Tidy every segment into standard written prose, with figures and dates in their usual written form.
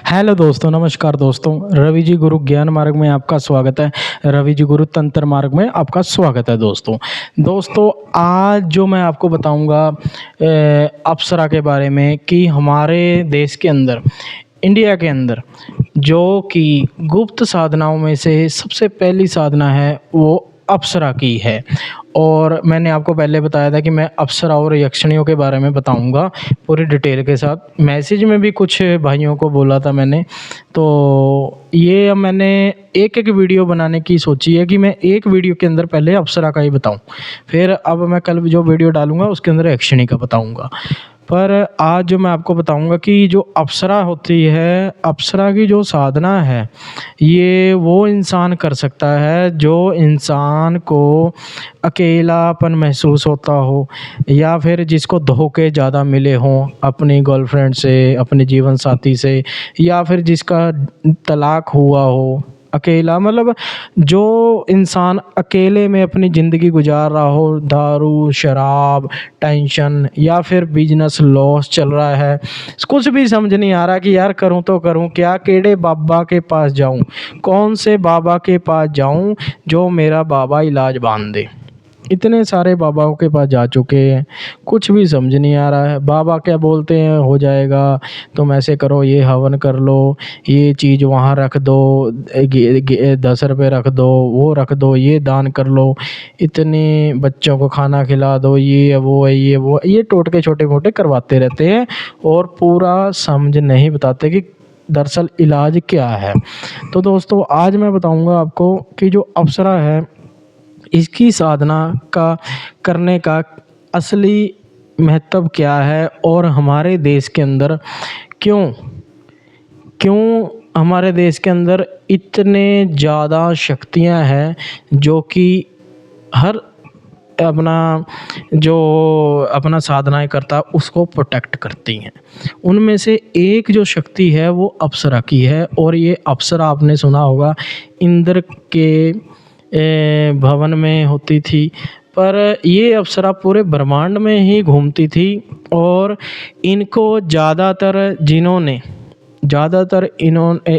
Hello दोस्तों, नमस्कार दोस्तों। रवि जी गुरु ज्ञान मार्ग में आपका स्वागत है। रवि जी गुरु तंत्र मार्ग में आपका स्वागत है दोस्तों। आज जो मैं आपको बताऊंगा अप्सरा के बारे में कि हमारे देश के अंदर, इंडिया के अंदर जो कि गुप्त साधनाओं में से सबसे पहली साधना है वो अप्सरा की है। और मैंने आपको पहले बताया था कि मैं अप्सरा और यक्षिणियों के बारे में बताऊंगा पूरी डिटेल के साथ। मैसेज में भी कुछ भाइयों को बोला था मैंने, तो ये अब मैंने एक एक वीडियो बनाने की सोची है कि मैं एक वीडियो के अंदर पहले अप्सरा का ही बताऊं, फिर अब मैं कल जो वीडियो डालूंगा उसके अंदर यक्षिणी का बताऊंगा। पर आज जो मैं आपको बताऊंगा कि जो अप्सरा होती है, अप्सरा की जो साधना है, ये वो इंसान कर सकता है जो इंसान को अकेलापन महसूस होता हो, या फिर जिसको धोखे ज़्यादा मिले हों अपनी गर्लफ्रेंड से, अपने जीवन साथी से, या फिर जिसका तलाक हुआ हो। अकेला मतलब जो इंसान अकेले में अपनी ज़िंदगी गुजार रहा हो, दारू, शराब, टेंशन या फिर बिजनेस लॉस चल रहा है, कुछ भी समझ नहीं आ रहा कि यार करूं तो करूं क्या, केड़े बाबा के पास जाऊं, कौन से बाबा के पास जाऊं जो मेरा बाबा इलाज बांध दे। इतने सारे बाबाओं के पास जा चुके हैं, कुछ भी समझ नहीं आ रहा है। बाबा क्या बोलते हैं, हो जाएगा, तुम ऐसे करो, ये हवन कर लो, ये चीज़ वहाँ रख दो, 10 रुपये रख दो, वो रख दो, ये दान कर लो, इतने बच्चों को खाना खिला दो, ये वो है, ये टोटके छोटे मोटे करवाते रहते हैं और पूरा समझ नहीं बताते कि दरअसल इलाज क्या है। तो दोस्तों आज मैं बताऊंगा आपको कि जो अप्सरा है, इसकी साधना का करने का असली महत्व क्या है और हमारे देश के अंदर क्यों क्यों हमारे देश के अंदर इतने ज़्यादा शक्तियां हैं जो कि हर अपना साधनाएं करता उसको प्रोटेक्ट करती हैं। उनमें से एक जो शक्ति है वो अप्सरा की है, और ये अप्सरा आपने सुना होगा इंद्र के भवन में होती थी, पर ये अप्सरा पूरे ब्रह्मांड में ही घूमती थी। और इनको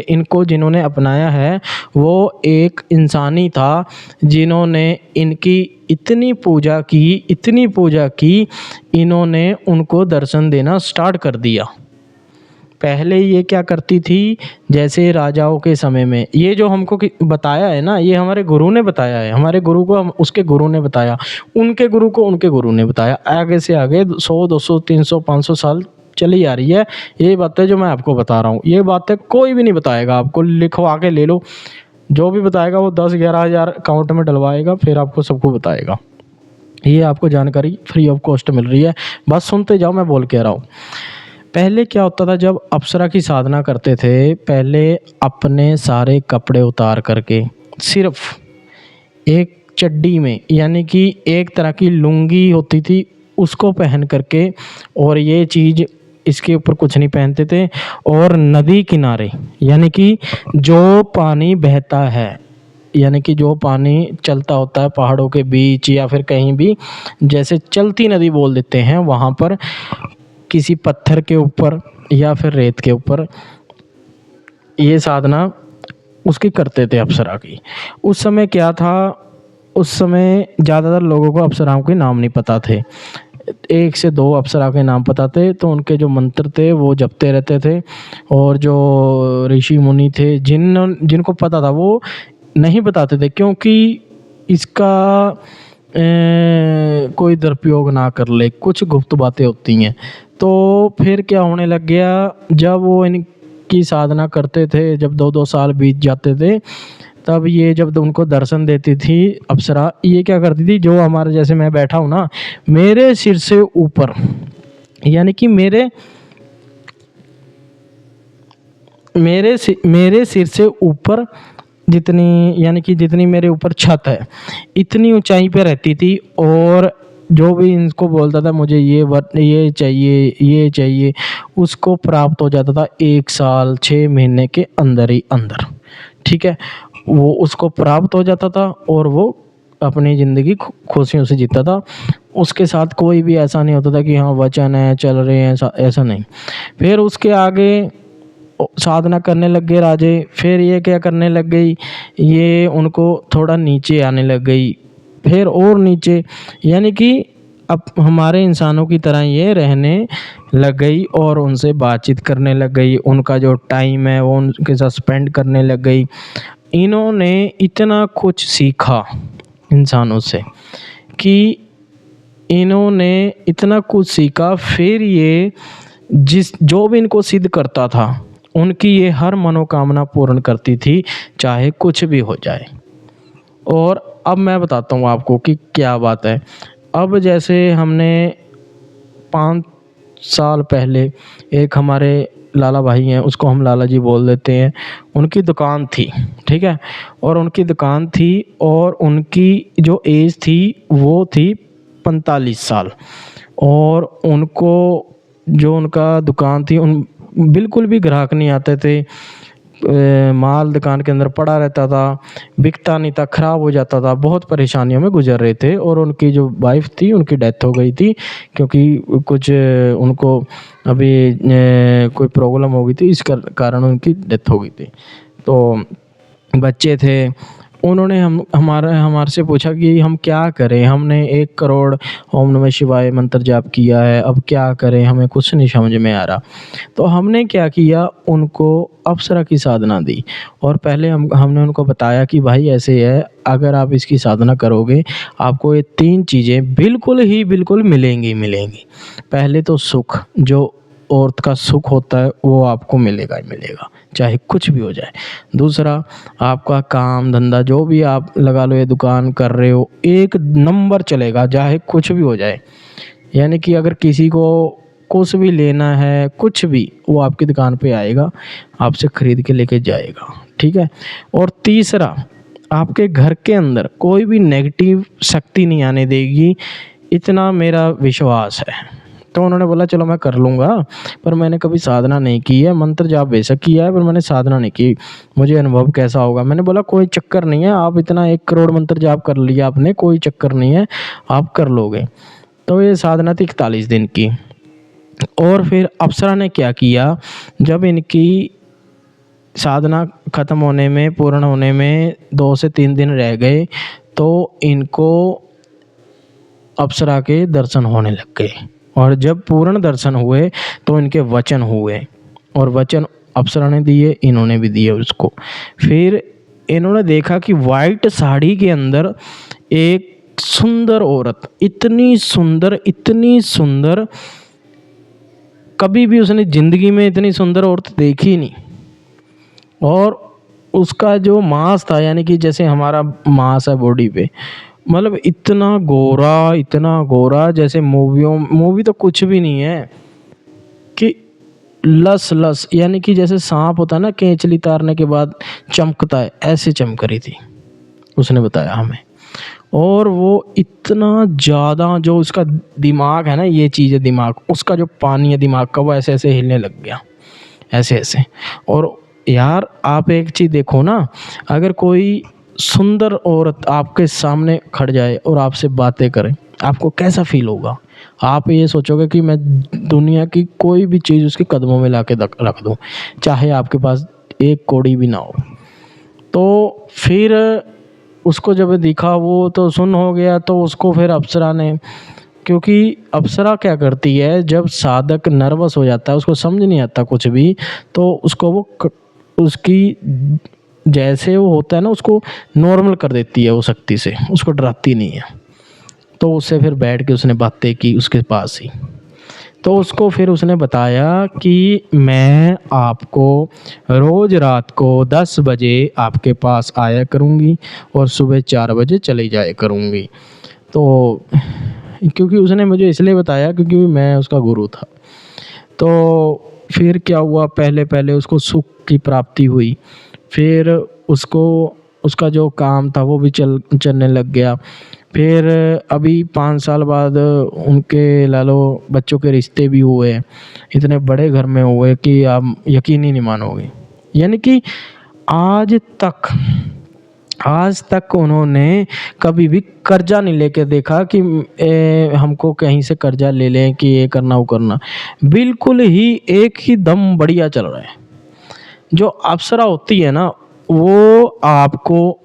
इनको जिन्होंने अपनाया है वो एक इंसानी था जिन्होंने इनकी इतनी पूजा की, इन्होंने उनको दर्शन देना स्टार्ट कर दिया। पहले ये क्या करती थी, जैसे राजाओं के समय में, ये जो हमको बताया है ना, ये हमारे गुरु ने बताया है, हमारे गुरु को उसके गुरु ने बताया, उनके गुरु को उनके गुरु ने बताया, आगे से आगे 100 200 300 500 साल चली आ रही है। ये बातें जो मैं आपको बता रहा हूँ, ये बातें कोई भी नहीं बताएगा आपको, लिखवा के ले लो, जो भी बताएगा वो 10-11 हज़ार अकाउंट में डलवाएगा, फिर आपको सबको बताएगा। ये आपको जानकारी फ्री ऑफ कॉस्ट मिल रही है, बस सुनते जाओ, मैं बोल के रहा हूँ। पहले क्या होता था, जब अप्सरा की साधना करते थे, पहले अपने सारे कपड़े उतार करके सिर्फ एक चड्डी में, यानी कि एक तरह की लुंगी होती थी, उसको पहन करके, और ये चीज़ इसके ऊपर कुछ नहीं पहनते थे, और नदी किनारे, यानी कि जो पानी बहता है, यानी कि जो पानी चलता होता है पहाड़ों के बीच या फिर कहीं भी, जैसे चलती नदी बोल देते हैं, वहाँ पर किसी पत्थर के ऊपर या फिर रेत के ऊपर ये साधना उसकी करते थे अप्सरा की। उस समय क्या था, उस समय ज़्यादातर लोगों को अप्सराओं के नाम नहीं पता थे, 1 से 2 अप्सरा के नाम पता थे, तो उनके जो मंत्र थे वो जपते रहते थे। और जो ऋषि मुनि थे जिनको पता था वो नहीं बताते थे, क्योंकि इसका कोई दुरुपयोग ना कर ले, कुछ गुप्त बातें होती हैं। तो फिर क्या होने लग गया, जब वो इनकी साधना करते थे, जब 2-2 साल बीत जाते थे, तब ये जब उनको दर्शन देती थी अप्सरा, ये क्या करती थी, जो हमारे जैसे मैं बैठा हूँ ना, मेरे सिर से ऊपर, यानी कि मेरे सिर से ऊपर जितनी, यानी कि जितनी मेरे ऊपर छत है, इतनी ऊंचाई पे रहती थी, और जो भी इनको बोलता था मुझे ये चाहिए, उसको प्राप्त हो जाता था 1 साल 6 महीने के अंदर ही अंदर। ठीक है, वो उसको प्राप्त हो जाता था और वो अपनी ज़िंदगी खुशियों से जीता था। उसके साथ कोई भी ऐसा नहीं होता था कि हाँ वचन है, चल रहे हैं, ऐसा नहीं। फिर उसके आगे साधना करने लग गए राजे। फिर ये क्या करने लग गई, ये उनको थोड़ा नीचे आने लग गई, फिर और नीचे, यानी कि अब हमारे इंसानों की तरह ये रहने लग गई और उनसे बातचीत करने लग गई, उनका जो टाइम है वो उनके साथ स्पेंड करने लग गई। इन्होंने इतना कुछ सीखा इंसानों से कि इन्होंने इतना कुछ सीखा, फिर ये जो भी इनको सिद्ध करता था उनकी ये हर मनोकामना पूर्ण करती थी, चाहे कुछ भी हो जाए। और अब मैं बताता हूँ आपको कि क्या बात है। अब जैसे हमने 5 साल पहले एक हमारे लाला भाई हैं, उसको हम लाला जी बोल देते हैं, उनकी दुकान थी, ठीक है। और उनकी दुकान थी और उनकी जो एज थी वो थी 45 साल। और उनको जो उनका दुकान थी, उन बिल्कुल भी ग्राहक नहीं आते थे। माल दुकान के अंदर पड़ा रहता था, बिकता नहीं था, ख़राब हो जाता था, बहुत परेशानियों में गुजर रहे थे। और उनकी जो वाइफ थी उनकी डेथ हो गई थी, क्योंकि कुछ उनको अभी कोई प्रॉब्लम हो गई थी, इस कारण उनकी डेथ हो गई थी। तो बच्चे थे, उन्होंने हमारे से पूछा कि हम क्या करें, हमने 1 करोड़ ओम नमः शिवाय मंत्र जाप किया है, अब क्या करें, हमें कुछ नहीं समझ में आ रहा। तो हमने क्या किया, उनको अप्सरा की साधना दी। और पहले हमने उनको बताया कि भाई ऐसे है, अगर आप इसकी साधना करोगे आपको ये 3 चीज़ें बिल्कुल मिलेंगी मिलेंगी। पहले तो सुख, जो औरत का सुख होता है वो आपको मिलेगा ही मिलेगा, चाहे कुछ भी हो जाए। दूसरा, आपका काम धंधा जो भी आप लगा लो, ये दुकान कर रहे हो, 1 नंबर चलेगा, चाहे कुछ भी हो जाए। यानी कि अगर किसी को कुछ भी लेना है, कुछ भी, वो आपकी दुकान पे आएगा, आपसे ख़रीद के लेके जाएगा, ठीक है। और तीसरा, आपके घर के अंदर कोई भी नेगेटिव शक्ति नहीं आने देगी, इतना मेरा विश्वास है। तो उन्होंने बोला चलो मैं कर लूँगा, पर मैंने कभी साधना नहीं की है, मंत्र जाप बेशक किया है पर मैंने साधना नहीं की, मुझे अनुभव कैसा होगा। मैंने बोला कोई चक्कर नहीं है, आप इतना 1 करोड़ मंत्र जाप कर लिया आपने, कोई चक्कर नहीं है, आप कर लोगे। तो ये साधना थी 41 दिन की। और फिर अप्सरा ने क्या किया, जब इनकी साधना ख़त्म होने में, पूर्ण होने में 2 से 3 दिन रह गए, तो इनको अप्सरा के दर्शन होने लग गए। और जब पूर्ण दर्शन हुए तो इनके वचन हुए, और वचन अप्सरा ने दिए, इन्होंने भी दिए उसको। फिर इन्होंने देखा कि वाइट साड़ी के अंदर एक सुंदर औरत, इतनी सुंदर, कभी भी उसने ज़िंदगी में इतनी सुंदर औरत देखी नहीं। और उसका जो मांस था, यानी कि जैसे हमारा मांस है बॉडी पे, मतलब इतना गोरा जैसे मूवी तो कुछ भी नहीं है, कि लस यानी कि जैसे सांप होता है ना, केंचली तारने के बाद चमकता है, ऐसे चमक रही थी, उसने बताया हमें। और वो इतना ज़्यादा, जो उसका दिमाग है ना, ये चीज़ है दिमाग, उसका जो पानी है दिमाग का, वो ऐसे ऐसे हिलने लग गया, ऐसे ऐसे। और यार आप एक चीज़ देखो ना, अगर कोई सुंदर औरत आपके सामने खड़ जाए और आपसे बातें करे, आपको कैसा फील होगा? आप ये सोचोगे कि मैं दुनिया की कोई भी चीज़ उसके कदमों में ला के रख दूँ, चाहे आपके पास 1 कौड़ी भी ना हो। तो फिर उसको जब दिखा, वो तो सुन्न हो गया। तो उसको फिर अप्सरा ने, क्योंकि अप्सरा क्या करती है, जब साधक नर्वस हो जाता है, उसको समझ नहीं आता कुछ भी, तो उसको वो उसकी जैसे वो होता है ना, उसको नॉर्मल कर देती है वो शक्ति से, उसको डराती नहीं है। तो उससे फिर बैठ के उसने बातें की उसके पास ही। तो उसको फिर उसने बताया कि मैं आपको रोज़ रात को 10 बजे आपके पास आया करूँगी और सुबह 4 बजे चली जाया करूँगी। तो क्योंकि उसने मुझे इसलिए बताया क्योंकि मैं उसका गुरु था। तो फिर क्या हुआ, पहले उसको सुख की प्राप्ति हुई, फिर उसको उसका जो काम था वो भी चलने लग गया। फिर अभी 5 साल बाद उनके ला लो बच्चों के रिश्ते भी हुए, इतने बड़े घर में हुए कि आप यकीन ही नहीं मानोगे। यानी कि आज तक उन्होंने कभी भी कर्जा नहीं लेके देखा कि हमको कहीं से कर्जा ले लें कि ये करना वो करना, बिल्कुल ही एक ही दम बढ़िया चल रहा है। जो अप्सरा होती है ना, वो आपको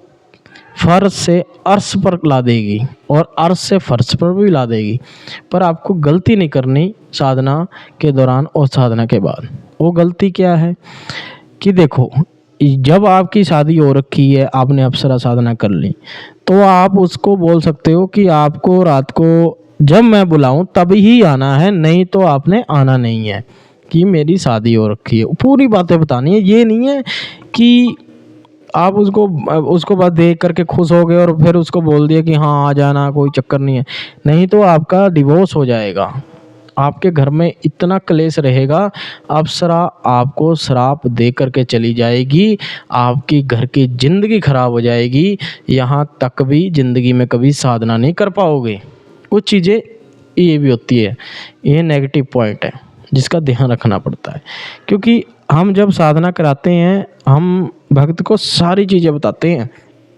फर्श से अर्श पर ला देगी और अर्श से फर्श पर भी ला देगी। पर आपको गलती नहीं करनी साधना के दौरान और साधना के बाद। वो गलती क्या है कि देखो, जब आपकी शादी हो रखी है, आपने अप्सरा साधना कर ली, तो आप उसको बोल सकते हो कि आपको रात को जब मैं बुलाऊं तभी ही आना है, नहीं तो आपने आना नहीं है, कि मेरी शादी हो रखी है। पूरी बातें बतानी है। ये नहीं है कि आप उसको बस देख करके खुश हो गए और फिर उसको बोल दिया कि हाँ आ जाना, कोई चक्कर नहीं है। नहीं तो आपका डिवोर्स हो जाएगा, आपके घर में इतना क्लेश रहेगा। अप्सरा आपको श्राप दे करके चली जाएगी, आपकी घर की ज़िंदगी खराब हो जाएगी, यहाँ तक भी ज़िंदगी में कभी साधना नहीं कर पाओगे। कुछ चीज़ें ये भी होती है, ये नेगेटिव पॉइंट है जिसका ध्यान रखना पड़ता है। क्योंकि हम जब साधना कराते हैं, हम भक्त को सारी चीज़ें बताते हैं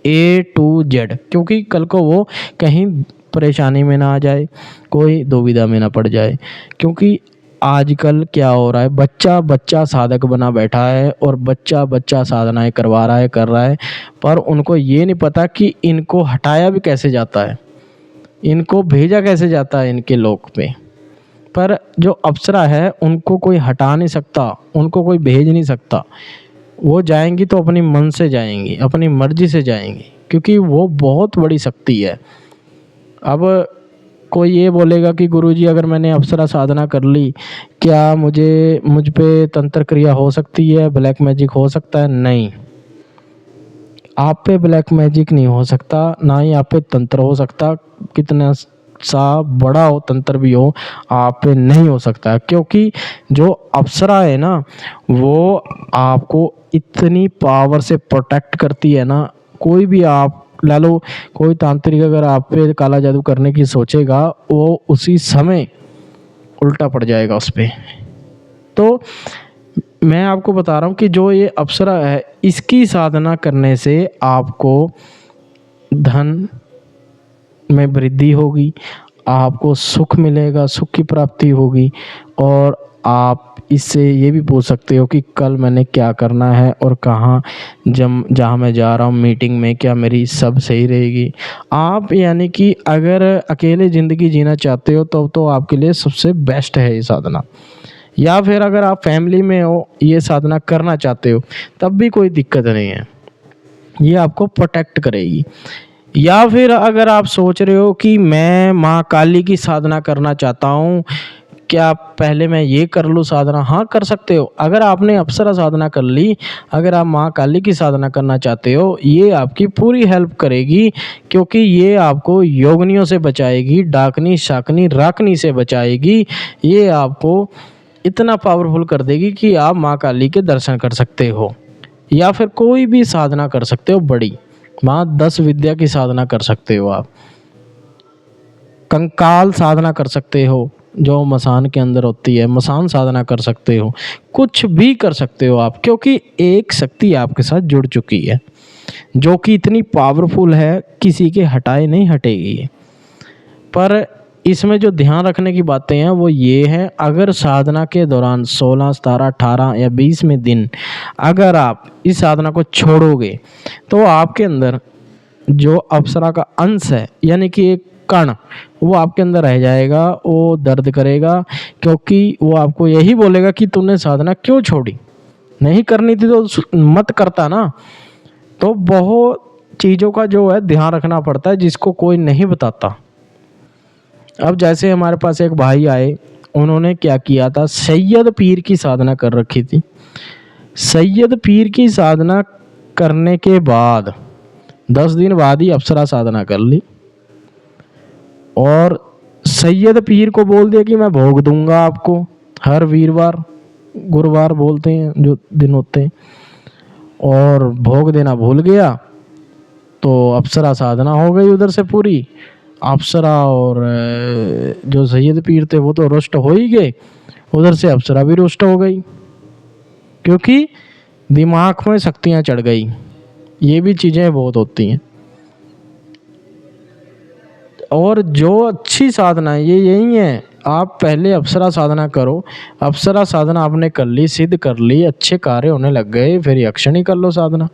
A to Z, क्योंकि कल को वो कहीं परेशानी में ना आ जाए, कोई दुविधा में ना पड़ जाए। क्योंकि आजकल क्या हो रहा है, बच्चा बच्चा साधक बना बैठा है और बच्चा बच्चा साधनाएं करवा रहा है, कर रहा है, पर उनको ये नहीं पता कि इनको हटाया भी कैसे जाता है, इनको भेजा कैसे जाता है इनके लोक पे। पर जो अप्सरा है उनको कोई हटा नहीं सकता, उनको कोई भेज नहीं सकता। वो जाएंगी तो अपनी मन से जाएंगी, अपनी मर्जी से जाएंगी, क्योंकि वो बहुत बड़ी शक्ति है। अब कोई ये बोलेगा कि गुरुजी अगर मैंने अप्सरा साधना कर ली, क्या मुझ पे तंत्र क्रिया हो सकती है, ब्लैक मैजिक हो सकता है? नहीं, आप पे ब्लैक मैजिक नहीं हो सकता, ना ही आप पे तंत्र हो सकता। कितना सा बड़ा हो तंत्र भी हो, आप पे नहीं हो सकता। क्योंकि जो अप्सरा है ना, वो आपको इतनी पावर से प्रोटेक्ट करती है ना। कोई भी आप ला लो, कोई तांत्रिक अगर आप पे काला जादू करने की सोचेगा, वो उसी समय उल्टा पड़ जाएगा उस पे। तो मैं आपको बता रहा हूँ कि जो ये अप्सरा है, इसकी साधना करने से आपको धन में वृद्धि होगी, आपको सुख मिलेगा, सुख की प्राप्ति होगी। और आप इससे ये भी पूछ सकते हो कि कल मैंने क्या करना है और कहाँ, जहाँ मैं जा रहा हूँ मीटिंग में, क्या मेरी सब सही रहेगी। आप यानी कि अगर अकेले ज़िंदगी जीना चाहते हो तो आपके लिए सबसे बेस्ट है ये साधना। या फिर अगर आप फैमिली में हो, ये साधना करना चाहते हो, तब भी कोई दिक्कत नहीं है, ये आपको प्रोटेक्ट करेगी। या फिर अगर आप सोच रहे हो कि मैं माँ काली की साधना करना चाहता हूँ, क्या पहले मैं ये कर लूँ साधना? हाँ, कर सकते हो। अगर आपने अप्सरा साधना कर ली, अगर आप माँ काली की साधना करना चाहते हो, ये आपकी पूरी हेल्प करेगी। क्योंकि ये आपको योगनियों से बचाएगी, डाकनी शाकनी राकनी से बचाएगी। ये आपको इतना पावरफुल कर देगी कि आप माँ काली के दर्शन कर सकते हो, या फिर कोई भी साधना कर सकते हो बड़ी। माँ 10 विद्या की साधना कर सकते हो आप, कंकाल साधना कर सकते हो जो मसान के अंदर होती है, मसान साधना कर सकते हो, कुछ भी कर सकते हो आप। क्योंकि एक शक्ति आपके साथ जुड़ चुकी है जो कि इतनी पावरफुल है, किसी के हटाए नहीं हटेगी। पर इसमें जो ध्यान रखने की बातें हैं वो ये हैं, अगर साधना के दौरान 16, 17, 18 या 20वें दिन अगर आप इस साधना को छोड़ोगे, तो आपके अंदर जो अप्सरा का अंश है, यानी कि एक कण, वो आपके अंदर रह जाएगा, वो दर्द करेगा। क्योंकि वो आपको यही बोलेगा कि तूने साधना क्यों छोड़ी, नहीं करनी थी तो मत करता ना। तो बहुत चीज़ों का जो है ध्यान रखना पड़ता है, जिसको कोई नहीं बताता। अब जैसे हमारे पास एक भाई आए, उन्होंने क्या किया था, सैयद पीर की साधना कर रखी थी। सैयद पीर की साधना करने के बाद 10 दिन बाद ही अप्सरा साधना कर ली, और सैयद पीर को बोल दिया कि मैं भोग दूंगा आपको हर वीरवार, गुरुवार बोलते हैं जो दिन होते हैं, और भोग देना भूल गया। तो अप्सरा साधना हो गई उधर से पूरी। अप्सरा और जो सैयद पीर थे वो तो रुष्ट हो ही गए, उधर से अप्सरा भी रुष्ट हो गई, क्योंकि दिमाग में शक्तियाँ चढ़ गई। ये भी चीज़ें बहुत होती हैं। और जो अच्छी साधना है ये यही है, आप पहले अप्सरा साधना करो। अप्सरा साधना आपने कर ली, सिद्ध कर ली, अच्छे कार्य होने लग गए, फिर यक्षिणी कर लो साधना।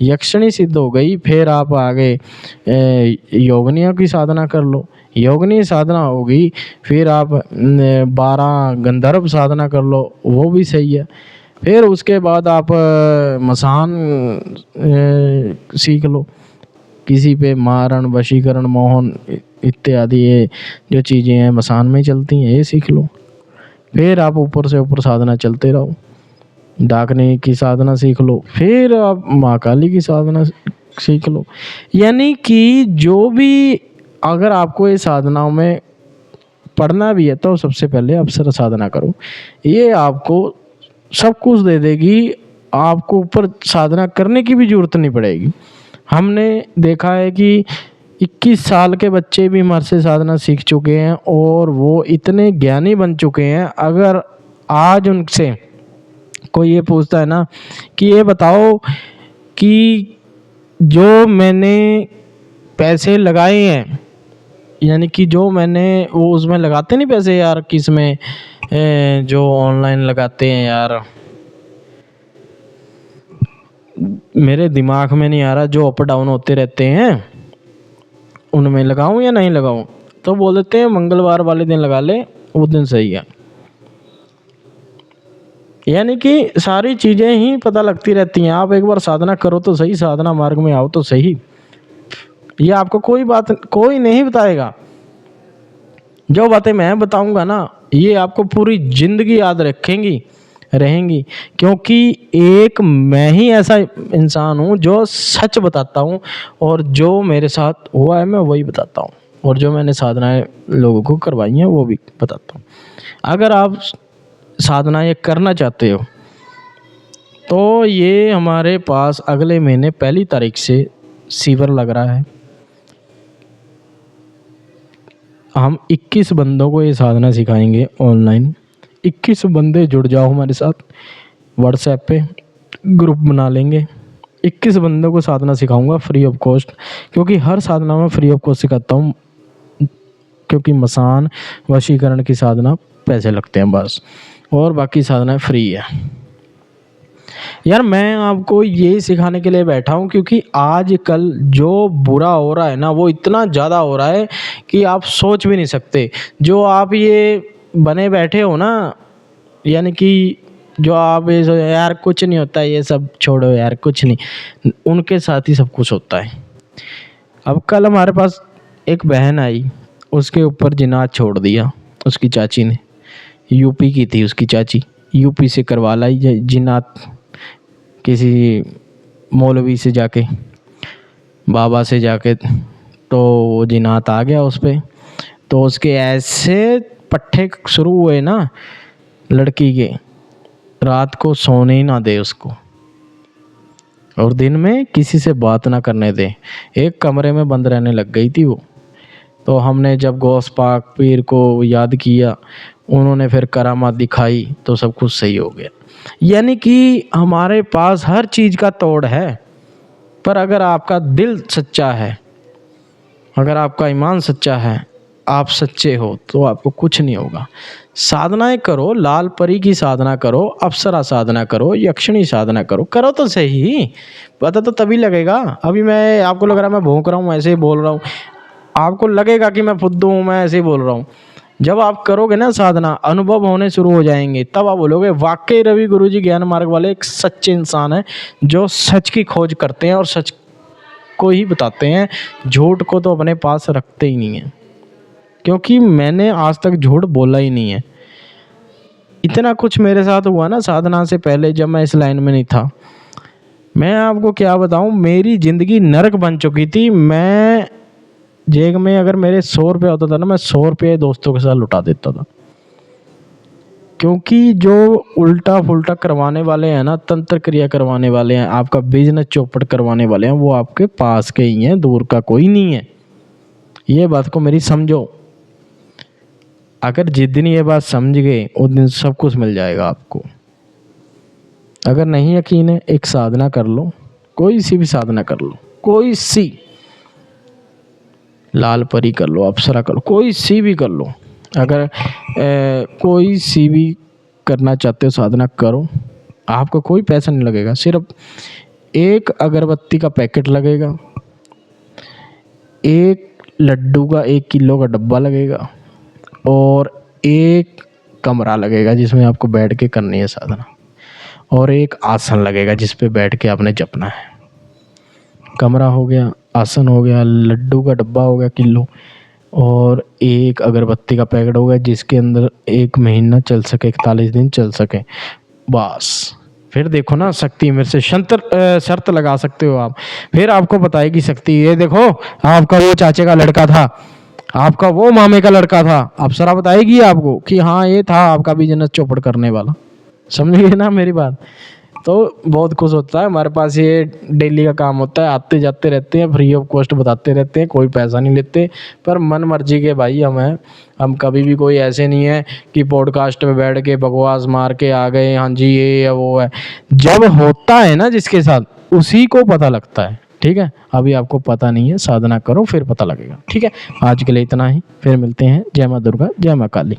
यक्षिणी सिद्ध हो गई, फिर आप आगे योगनियों की साधना कर लो। योगनी साधना होगी, फिर आप 12 गंधर्व साधना कर लो, वो भी सही है। फिर उसके बाद आप मसान सीख लो, किसी पे मारण, वशीकरण, मोहन इत्यादि ये जो चीज़ें हैं मसान में ही चलती हैं, ये सीख लो। फिर आप ऊपर से ऊपर साधना चलते रहो, डाकने की साधना सीख लो, फिर आप माँ काली की साधना सीख लो। यानी कि जो भी, अगर आपको ये साधनाओं में पढ़ना भी है तो सबसे पहले अप्सरा साधना करो, ये आपको सब कुछ दे देगी, आपको ऊपर साधना करने की भी जरूरत नहीं पड़ेगी। हमने देखा है कि 21 साल के बच्चे भी हमारे से साधना सीख चुके हैं और वो इतने ज्ञानी बन चुके हैं। अगर आज उनसे कोई ये पूछता है ना कि ये बताओ कि जो मैंने पैसे लगाए हैं, यानी कि जो मैंने वो उसमें लगाते नहीं पैसे यार, किस में जो ऑनलाइन लगाते हैं यार, मेरे दिमाग में नहीं आ रहा, जो अप डाउन होते रहते हैं उनमें लगाऊं या नहीं लगाऊं, तो बोल देते हैं मंगलवार वाले दिन लगा ले, वो दिन सही है। यानी कि सारी चीज़ें ही पता लगती रहती हैं। आप एक बार साधना करो तो सही, साधना मार्ग में आओ तो सही, ये आपको कोई बात कोई नहीं बताएगा। जो बातें मैं बताऊंगा ना, ये आपको पूरी जिंदगी याद रहेंगी, क्योंकि एक मैं ही ऐसा इंसान हूँ जो सच बताता हूँ, और जो मेरे साथ हुआ है मैं वही बताता हूँ, और जो मैंने साधनाएं लोगों को करवाई हैं वो भी बताता हूँ। अगर आप साधना ये करना चाहते हो तो ये हमारे पास अगले महीने 1 तारीख से शिविर लग रहा है। हम 21 बंदों को ये साधना सिखाएंगे ऑनलाइन। 21 बंदे जुड़ जाओ हमारे साथ, व्हाट्सएप पे ग्रुप बना लेंगे। 21 बंदों को साधना सिखाऊंगा फ्री ऑफ कॉस्ट, क्योंकि हर साधना में फ्री ऑफ कॉस्ट सिखाता हूँ, क्योंकि मसान वशीकरण की साधना पैसे लगते हैं बस, और बाकी साधना फ्री है। यार मैं आपको यही सिखाने के लिए बैठा हूँ, क्योंकि आजकल जो बुरा हो रहा है ना वो इतना ज़्यादा हो रहा है कि आप सोच भी नहीं सकते। जो आप ये बने बैठे हो ना, यानी कि जो आप ये यार कुछ नहीं होता, ये सब छोड़ो यार कुछ नहीं, उनके साथ ही सब कुछ होता है। अब कल हमारे पास एक बहन आई, उसके ऊपर जिनात छोड़ दिया उसकी चाची ने, यूपी की थी उसकी चाची, यूपी से करवा लाई जिनात किसी मौलवी से जाके, बाबा से जाके, तो वो जिनात आ गया उस पर। तो उसके ऐसे पट्टे शुरू हुए ना लड़की के, रात को सोने ही ना दे उसको, और दिन में किसी से बात ना करने दे, एक कमरे में बंद रहने लग गई थी वो। तो हमने जब गौस पाक पीर को याद किया, उन्होंने फिर करामात दिखाई, तो सब कुछ सही हो गया। यानी कि हमारे पास हर चीज़ का तोड़ है, पर अगर आपका दिल सच्चा है, अगर आपका ईमान सच्चा है, आप सच्चे हो, तो आपको कुछ नहीं होगा। साधनाएं करो, लाल परी की साधना करो, अप्सरा साधना करो, यक्षिणी साधना करो, करो तो सही, पता तो तभी लगेगा। अभी मैं आपको लग रहा है मैं भौंक रहा हूँ, ऐसे ही बोल रहा हूँ, आपको लगेगा कि मैं फुद्दू हूँ, मैं ऐसे ही बोल रहा हूँ। जब आप करोगे ना साधना, अनुभव होने शुरू हो जाएंगे, तब आप बोलोगे वाकई रवि गुरुजी ज्ञान मार्ग वाले एक सच्चे इंसान हैं, जो सच की खोज करते हैं और सच को ही बताते हैं, झूठ को तो अपने पास रखते ही नहीं है। क्योंकि मैंने आज तक झूठ बोला ही नहीं है। इतना कुछ मेरे साथ हुआ ना साधना से पहले, जब मैं इस लाइन में नहीं था, मैं आपको क्या बताऊं, मेरी ज़िंदगी नरक बन चुकी थी। मैं जेब में अगर मेरे 100 रुपये होता था ना, मैं 100 रुपये दोस्तों के साथ लुटा देता था। क्योंकि जो उल्टा फुल्टा करवाने वाले हैं ना, तंत्र क्रिया करवाने वाले हैं, आपका बिजनेस चौपट करवाने वाले हैं, वो आपके पास के ही हैं, दूर का कोई नहीं है। ये बात को मेरी समझो। अगर जिस दिन ये बात समझ गए, उस दिन सब कुछ मिल जाएगा आपको। अगर नहीं यकीन है, एक साधना कर लो, कोई सी भी साधना कर लो, कोई सी, लाल परी कर लो, अप्सरा कर लो, कोई सी भी कर लो। अगर कोई सी भी करना चाहते हो साधना करो, आपको कोई पैसा नहीं लगेगा। सिर्फ एक अगरबत्ती का पैकेट लगेगा, एक लड्डू का 1 किलो का डब्बा लगेगा और एक कमरा लगेगा जिसमें आपको बैठ के करनी है साधना, और एक आसन लगेगा जिस पे बैठ के आपने जपना है। कमरा हो गया, आसन हो गया, लड्डू का डब्बा हो गया किलो, और एक अगरबत्ती का पैकेट हो गया जिसके अंदर 1 महीना चल सके, 41 दिन चल सके, बस। फिर देखो ना, शक्ति मेरे से शर्त लगा सकते हो आप, फिर आपको बताएगी शक्ति। ये देखो, आपका वो चाचे का लड़का था, आपका वो मामे का लड़का था, अप्सरा बताएगी आपको कि हाँ ये था आपका बिजनेस चौपट करने वाला। समझिए ना मेरी बात। तो बहुत खुश होता है। हमारे पास ये डेली का काम होता है, आते जाते रहते हैं, फ्री ऑफ कॉस्ट बताते रहते हैं, कोई पैसा नहीं लेते, पर मन मर्जी के भाई हम हैं। हम कभी भी कोई ऐसे नहीं है कि पॉडकास्ट में बैठ के बकवास मार के आ गए, हाँ जी ये है वो है। जब होता है ना जिसके साथ, उसी को पता लगता है। ठीक है, अभी आपको पता नहीं है, साधना करो फिर पता लगेगा। ठीक है, आज के लिए इतना ही, फिर मिलते हैं। जय माँ दुर्गा, जय माँ काली।